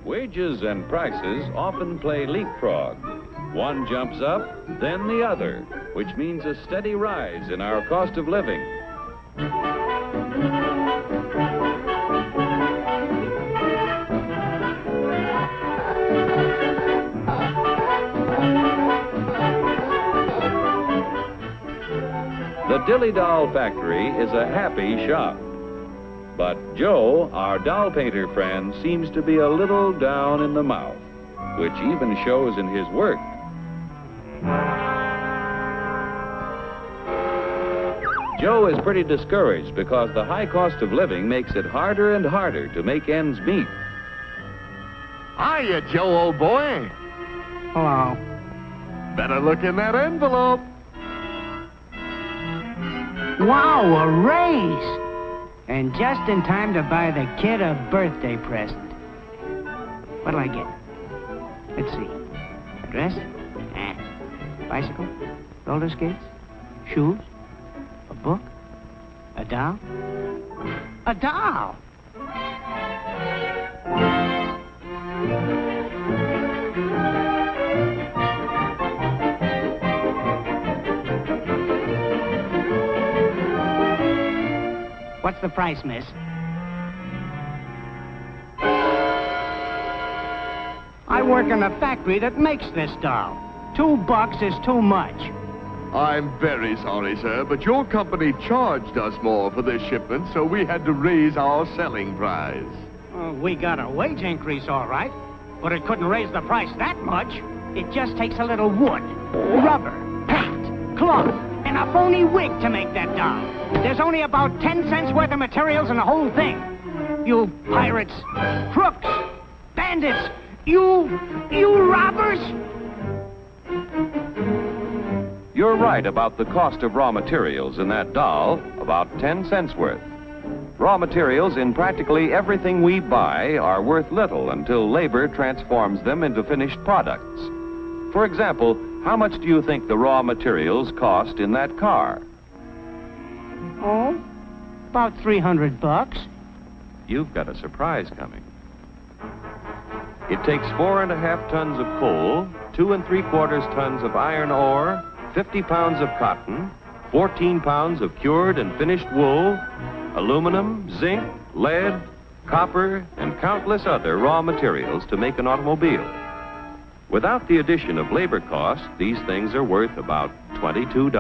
Wages and prices often play leapfrog. One jumps up, then the other, which means a steady rise in our cost of living. The Dilly Doll Factory is a happy shop. But Joe, our doll painter friend, seems to be a little down in the mouth, which even shows in his work. Joe is pretty discouraged because the high cost of living makes it harder and harder to make ends meet. Hiya, Joe, old boy. Hello. Better look in that envelope. Wow, a raise! And just in time to buy the kid a birthday present. What'll I get? Let's see. A dress? Bicycle? Roller skates? Shoes? A book? A doll? A doll! What's the price, miss? I work in a factory that makes this doll. $2 is too much. I'm very sorry, sir, but your company charged us more for this shipment, so we had to raise our selling price. We got a wage increase, all right, but it couldn't raise the price that much. It just takes a little wood, rubber, paint, cloth, and a phony wig to make that doll. There's only about 10 cents worth of materials in the whole thing. You pirates, crooks, bandits, you robbers! You're right about the cost of raw materials in that doll, about 10 cents worth. Raw materials in practically everything we buy are worth little until labor transforms them into finished products. For example, how much do you think the raw materials cost in that car? Oh, about $300. You've got a surprise coming. It takes 4.5 tons of coal, 2 3/4 tons of iron ore, 50 pounds of cotton, 14 pounds of cured and finished wool, aluminum, zinc, lead, copper, and countless other raw materials to make an automobile. Without the addition of labor costs, these things are worth about $22.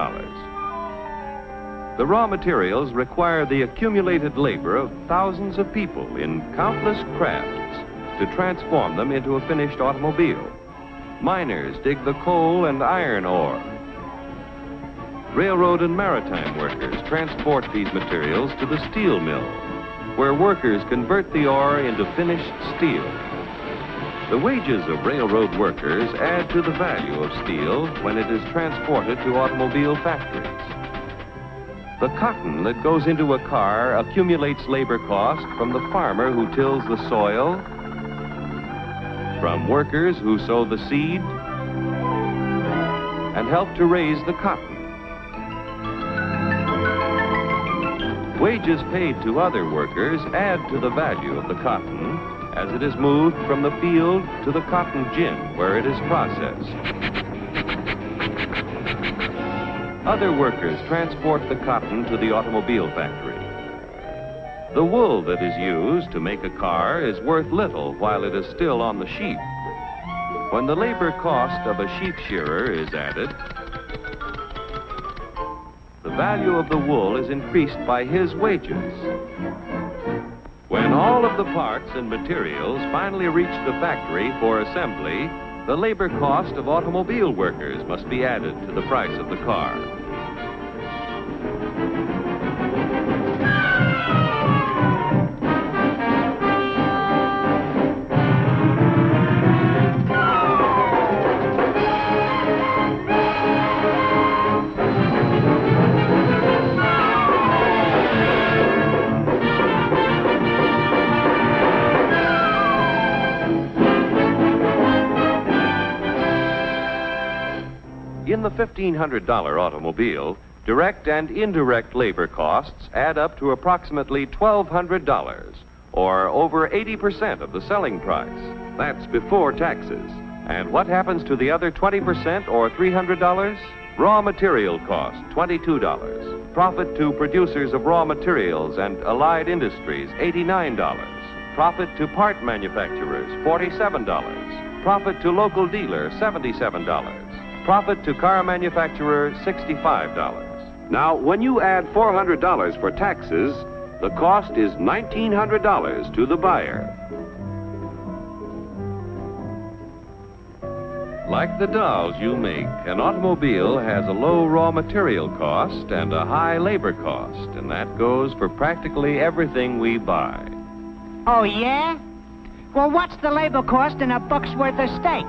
The raw materials require the accumulated labor of thousands of people in countless crafts to transform them into a finished automobile. Miners dig the coal and iron ore. Railroad and maritime workers transport these materials to the steel mill, where workers convert the ore into finished steel. The wages of railroad workers add to the value of steel when it is transported to automobile factories. The cotton that goes into a car accumulates labor cost from the farmer who tills the soil, from workers who sow the seed, and help to raise the cotton. Wages paid to other workers add to the value of the cotton as it is moved from the field to the cotton gin where it is processed. Other workers transport the cotton to the automobile factory. The wool that is used to make a car is worth little while it is still on the sheep. When the labor cost of a sheep shearer is added, the value of the wool is increased by his wages. When all of the parts and materials finally reach the factory for assembly, the labor cost of automobile workers must be added to the price of the car. In the $1,500 automobile, direct and indirect labor costs add up to approximately $1,200, or over 80% of the selling price. That's before taxes. And what happens to the other 20% or $300? Raw material cost, $22. Profit to producers of raw materials and allied industries, $89. Profit to part manufacturers, $47. Profit to local dealer, $77. Profit to car manufacturer, $65. Now, when you add $400 for taxes, the cost is $1,900 to the buyer. Like the dolls you make, an automobile has a low raw material cost and a high labor cost, and that goes for practically everything we buy. Oh, yeah? Well, what's the labor cost in a buck's worth of steak?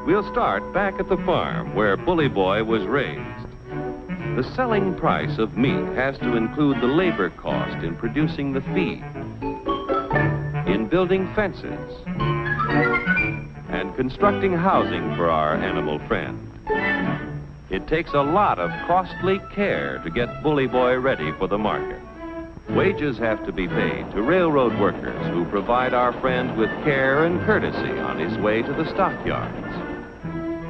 We'll start back at the farm where Bully Boy was raised. The selling price of meat has to include the labor cost in producing the feed, in building fences, and constructing housing for our animal friend. It takes a lot of costly care to get Bully Boy ready for the market. Wages have to be paid to railroad workers who provide our friend with care and courtesy on his way to the stockyards.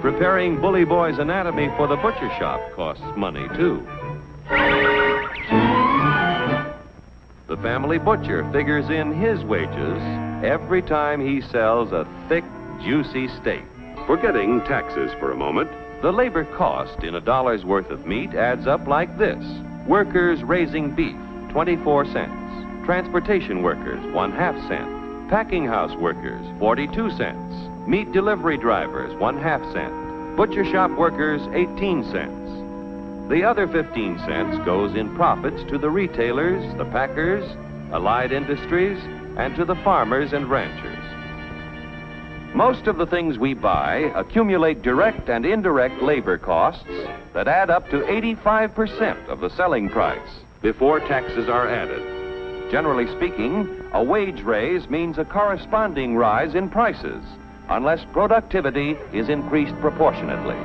Preparing Bully Boy's anatomy for the butcher shop costs money, too. The family butcher figures in his wages every time he sells a thick, juicy steak. Forgetting taxes for a moment, the labor cost in a dollar's worth of meat adds up like this. Workers raising beef, 24 cents. Transportation workers, 1/2 cent. Packing house workers, 42 cents. Meat delivery drivers, 1/2 cent. Butcher shop workers, 18 cents. The other 15 cents goes in profits to the retailers, the packers, allied industries, and to the farmers and ranchers. Most of the things we buy accumulate direct and indirect labor costs that add up to 85% of the selling price before taxes are added. Generally speaking, a wage raise means a corresponding rise in prices, unless productivity is increased proportionately.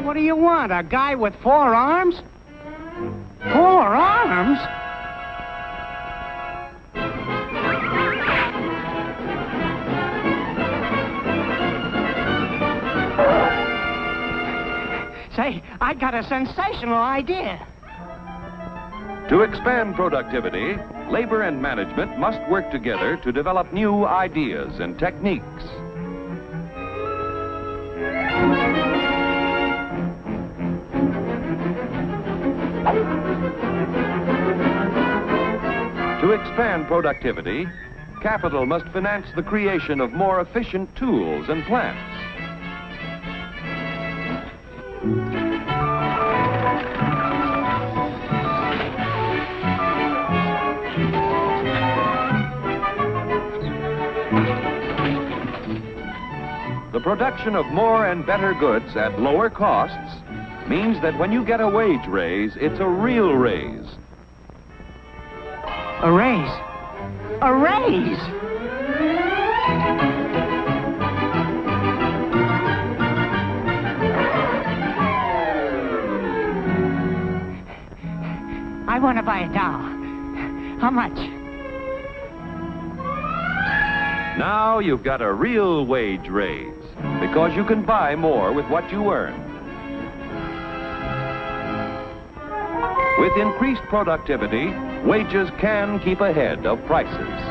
What do you want, a guy with 4 arms? 4 arms? Say, I got a sensational idea. To expand productivity, labor and management must work together to develop new ideas and techniques. To expand productivity, capital must finance the creation of more efficient tools and plants. The production of more and better goods at lower costs means that when you get a wage raise, it's a real raise. A raise? A raise! I want to buy a doll. How much? Now you've got a real wage raise, because you can buy more with what you earn. With increased productivity, wages can keep ahead of prices.